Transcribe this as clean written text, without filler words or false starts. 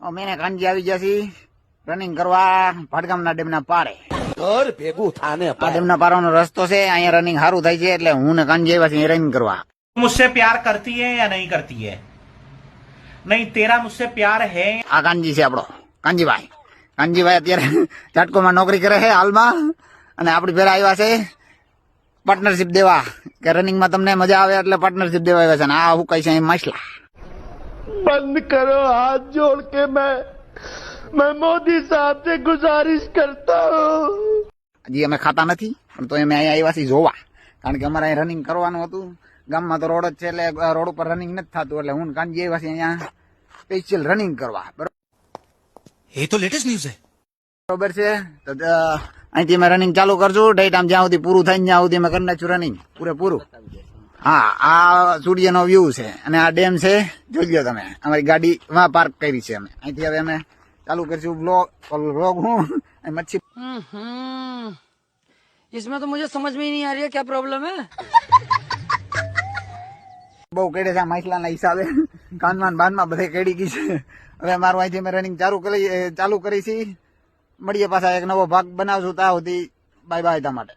અમે કાનજી આવી ગયા છીએ રનિંગ કરવા ભાડગામના ડેમના પારે. ઘર ભેગું થાને આ ડેમના પારાનો રસ્તો છે, અહીંયા રનિંગ સારું થાય છે એટલે હું ને કાનજી આવ્યા છીએ રનિંગ કરવા. मुझसे प्यार करती है या नहीं करती है? नहीं, तेरा मुझसे प्यार है. આ કાનજી છે આપણો કાનજીભાઈ. કાનજીભાઈ અત્યારે ચાટકોમાં નોકરી કરે છે હાલમાં, અને આપણી ભેરા આવ્યા છે પાર્ટનરશિપ દેવા કે રનિંગમાં તમને મજા આવે એટલે પાર્ટનરશિપ દેવા આવ્યા છે. ને આ હું કઈ છે મસલા બંધ કરો હાથ જોડ કે मैं मोदी साहब से गुजारिश करता हूँ. હજી અમે ખાતા નથી પણ તો અમે અહીંયા આવ્યા છીએ જોવા, કારણ કે અમારે અહીં રનિંગ કરવાનું હતું. ગામમાં તો રોડ જ છે એટલે રોડ ઉપર રનિંગ નથી થતું, એટલે હું કાનજી આવ્યા છીએ અહીંયા સ્પેશિયલ રનિંગ કરવા. ये तो लेटेस्ट न्यूज है. બરોબર છે, તો અહીંથી અમે રનિંગ ચાલુ કરશું. ડેટ આમ જ્યાં સુધી પૂરું થાય ત્યાં સુધી અમે કરી નાખશું રનિંગ પૂરેપૂરું. હા, આ સૂર્યનો વ્યૂ છે અને આ ડેમ છે, જોઈ લો તમે. અમારી ગાડી માં પાર્ક કરી છે અમે. અહીંથી હવે અમે ચાલુ કરીશું વ્લોગ. હું મચ્છી इसमें तो मुझे समझ में ही नहीं आ रही है क्या प्रॉब्लम है. બહુ કેડે છે માછલાના હિસાબે, કાનમાં બાનમાં બધે કેડી ગઈ છે. હવે મારું અહીંથી અમે રનિંગ ચાલુ કરી છીએ. મળીએ પાછા એક નવો ભાગ બનાવશું. ત્યાં સુધી બાય બાય તમારે.